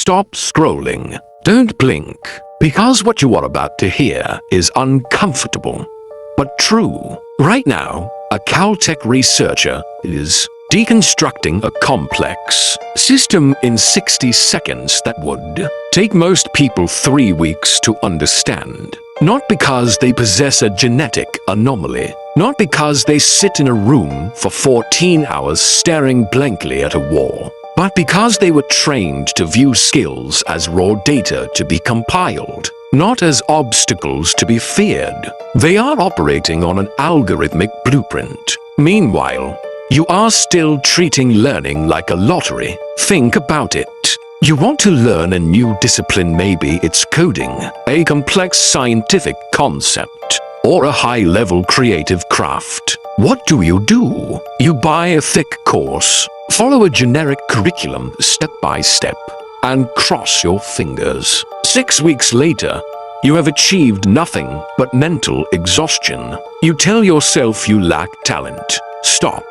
stop scrolling. Don't blink, because what you are about to hear is uncomfortable, but true. Right now, a Caltech researcher is deconstructing a complex system in 60 seconds that would take most people 3 weeks to understand. Not because they possess a genetic anomaly, not because they sit in a room for 14 hours staring blankly at a wall, but because they were trained to view skills as raw data to be compiled, not as obstacles to be feared. They are operating on an algorithmic blueprint. Meanwhile, you are still treating learning like a lottery. Think about it. You want to learn a new discipline, maybe it's coding, a complex scientific concept, or a high-level creative craft. What do? You buy a thick course, follow a generic curriculum step by step, and cross your fingers. 6 weeks later, you have achieved nothing but mental exhaustion. You tell yourself you lack talent. Stop.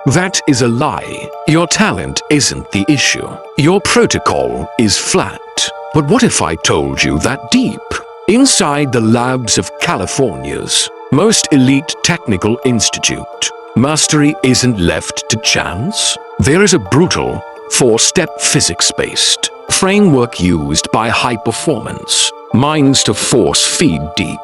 That is a lie. Your talent isn't the issue. Your protocol is flat. But what if I told you that deep inside the labs of California's most elite technical institute, mastery isn't left to chance? There is a brutal, 4-step physics-based framework used by high-performance minds to force-feed deep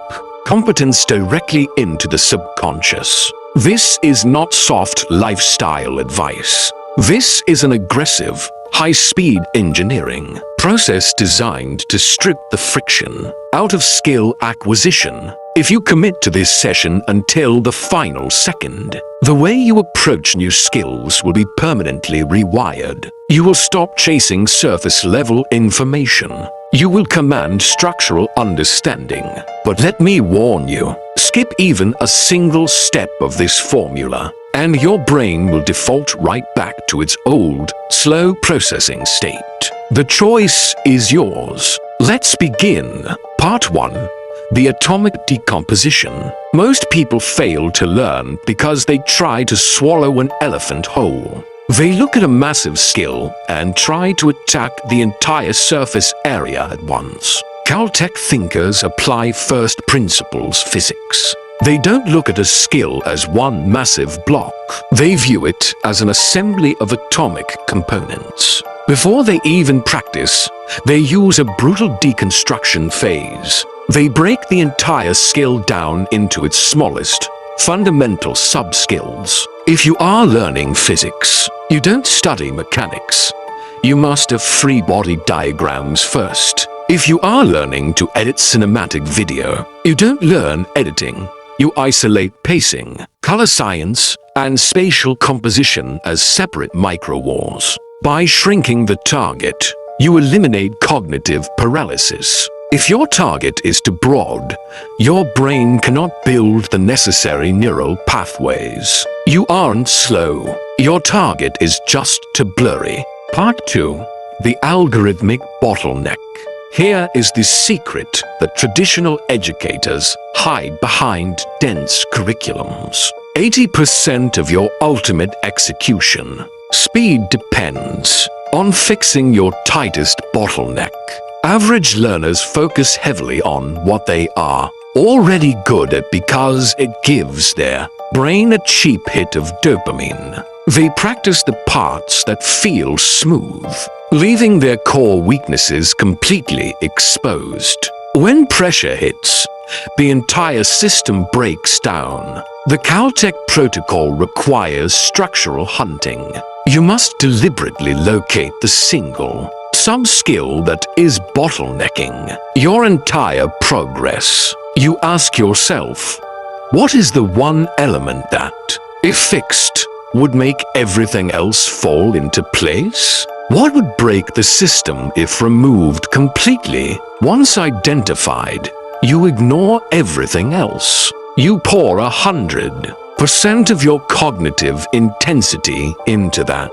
competence directly into the subconscious. This is not soft lifestyle advice. This is an aggressive, high-speed engineering process designed to strip the friction out of skill acquisition. If you commit to this session until the final second, the way you approach new skills will be permanently rewired. You will stop chasing surface-level information. You will command structural understanding. But let me warn you, skip even a single step of this formula, and your brain will default right back to its old, slow processing state. The choice is yours. Let's begin. Part 1. The atomic decomposition. Most people fail to learn because they try to swallow an elephant whole. They look at a massive skill and try to attack the entire surface area at once. Caltech thinkers apply first principles physics. They don't look at a skill as one massive block. They view it as an assembly of atomic components. Before they even practice, they use a brutal deconstruction phase. They break the entire skill down into its smallest, fundamental sub-skills. If you are learning physics, you don't study mechanics. You master free body diagrams first. If you are learning to edit cinematic video, you don't learn editing. You isolate pacing, color science, and spatial composition as separate micro-wars. By shrinking the target, you eliminate cognitive paralysis. If your target is too broad, your brain cannot build the necessary neural pathways. You aren't slow. Your target is just too blurry. Part 2. The algorithmic bottleneck. Here is the secret that traditional educators hide behind dense curriculums. 80% of your ultimate execution speed depends on fixing your tightest bottleneck. Average learners focus heavily on what they are already good at because it gives their brain a cheap hit of dopamine. They practice the parts that feel smooth, leaving their core weaknesses completely exposed. When pressure hits, the entire system breaks down. The Caltech protocol requires structural hunting. You must deliberately locate the single sub-skill that is bottlenecking your entire progress. You ask yourself, what is the one element that, if fixed, would make everything else fall into place? What would break the system if removed completely? Once identified, you ignore everything else. You pour 100% of your cognitive intensity into that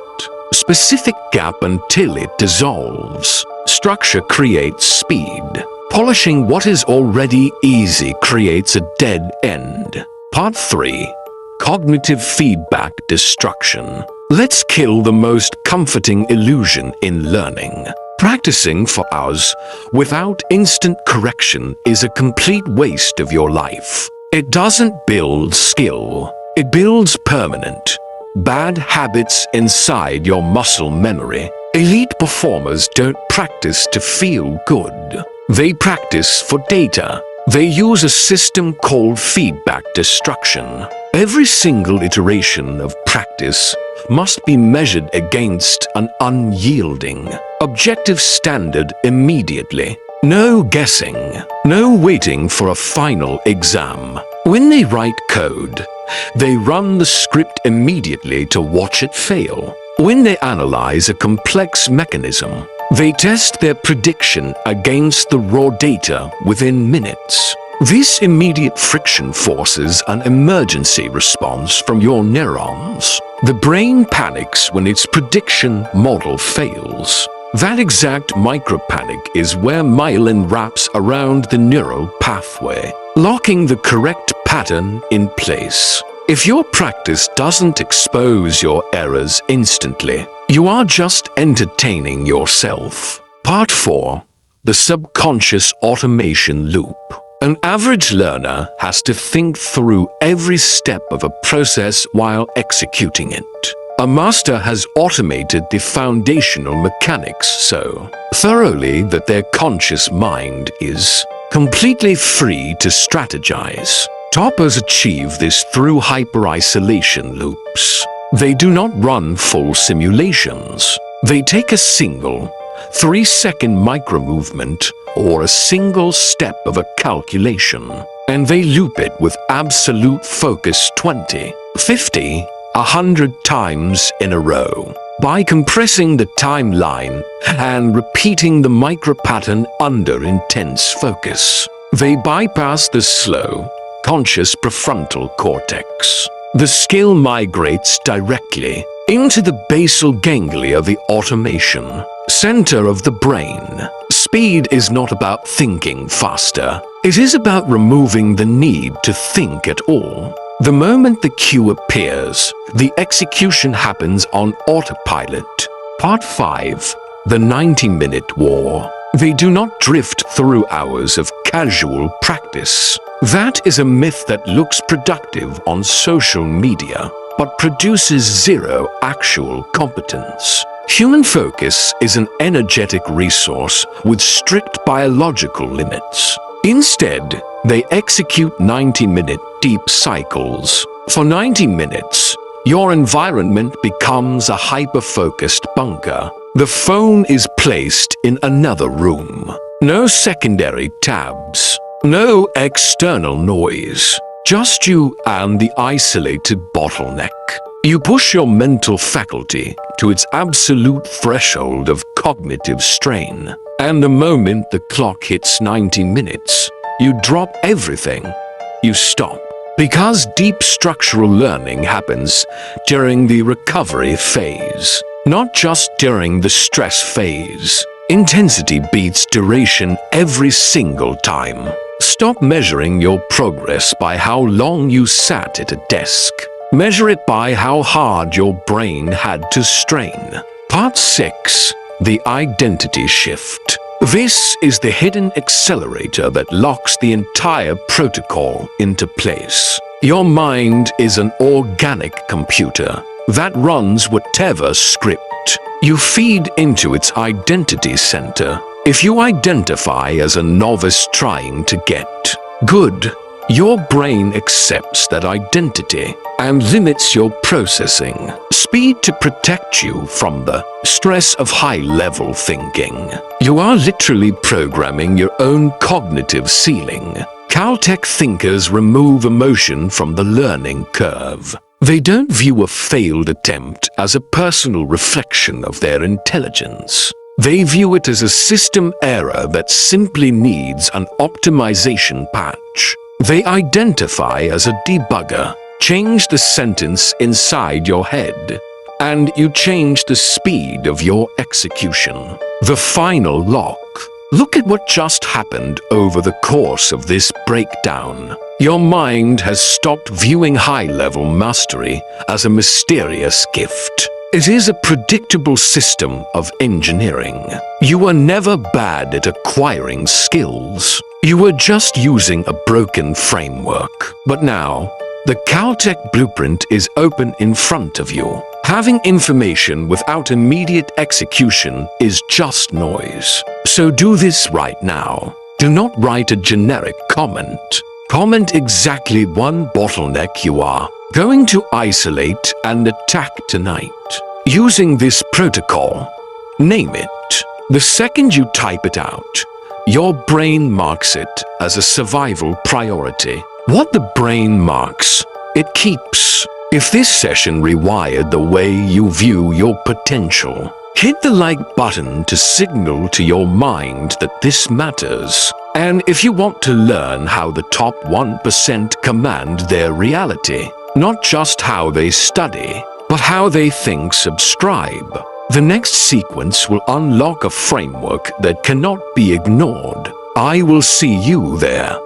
specific gap until it dissolves. Structure creates speed. Polishing what is already easy creates a dead end. Part 3. Cognitive feedback destruction. Let's kill the most comforting illusion in learning. Practicing for hours without instant correction is a complete waste of your life. It doesn't build skill, it builds permanent bad habits inside your muscle memory. Elite performers don't practice to feel good. They practice for data. They use a system called feedback destruction. Every single iteration of practice must be measured against an unyielding, objective standard immediately. No guessing, no waiting for a final exam. When they write code, they run the script immediately to watch it fail. When they analyze a complex mechanism, they test their prediction against the raw data within minutes. This immediate friction forces an emergency response from your neurons. The brain panics when its prediction model fails. That exact micropanic is where myelin wraps around the neural pathway, locking the correct pattern in place. If your practice doesn't expose your errors instantly, you are just entertaining yourself. Part 4. The subconscious automation loop. An average learner has to think through every step of a process while executing it. A master has automated the foundational mechanics so thoroughly that their conscious mind is completely free to strategize. Toppers achieve this through hyper-isolation loops. They do not run full simulations. They take a single 3-second micro-movement or a single step of a calculation, and they loop it with absolute focus 20, 50, 100 times in a row. By compressing the timeline and repeating the micro-pattern under intense focus, they bypass the slow, conscious prefrontal cortex. The skill migrates directly into the basal ganglia, the automation center of the brain. Speed is not about thinking faster. It is about removing the need to think at all. The moment the cue appears, the execution happens on autopilot. Part 5. The 90-minute war. They do not drift through hours of casual practice. That is a myth that looks productive on social media, but produces zero actual competence. Human focus is an energetic resource with strict biological limits. Instead, they execute 90-minute deep cycles. For 90 minutes, your environment becomes a hyper-focused bunker. The phone is placed in another room. No secondary tabs. No external noise. Just you and the isolated bottleneck. You push your mental faculty to its absolute threshold of cognitive strain. And the moment the clock hits 90 minutes, you drop everything. You stop. Because deep structural learning happens during the recovery phase, not just during the stress phase. Intensity beats duration every single time. Stop measuring your progress by how long you sat at a desk. Measure it by how hard your brain had to strain. Part 6. The identity shift. This is the hidden accelerator that locks the entire protocol into place. Your mind is an organic computer that runs whatever script you feed into its identity center. If you identify as a novice trying to get good, your brain accepts that identity and limits your processing speed to protect you from the stress of high-level thinking. You are literally programming your own cognitive ceiling. Caltech thinkers remove emotion from the learning curve. They don't view a failed attempt as a personal reflection of their intelligence. They view it as a system error that simply needs an optimization patch. They identify as a debugger. Change the sentence inside your head, and you change the speed of your execution. The final lock. Look at what just happened over the course of this breakdown. Your mind has stopped viewing high-level mastery as a mysterious gift. It is a predictable system of engineering. You are never bad at acquiring skills. You are just using a broken framework. But now, the Caltech blueprint is open in front of you. Having information without immediate execution is just noise. So do this right now. Do not write a generic comment. Comment exactly one bottleneck you are going to isolate and attack tonight. Using this protocol, name it. The second you type it out, your brain marks it as a survival priority. What the brain marks, it keeps. If this session rewired the way you view your potential, hit the like button to signal to your mind that this matters. And if you want to learn how the top 1% command their reality, not just how they study, but how they think, subscribe. The next sequence will unlock a framework that cannot be ignored. I will see you there.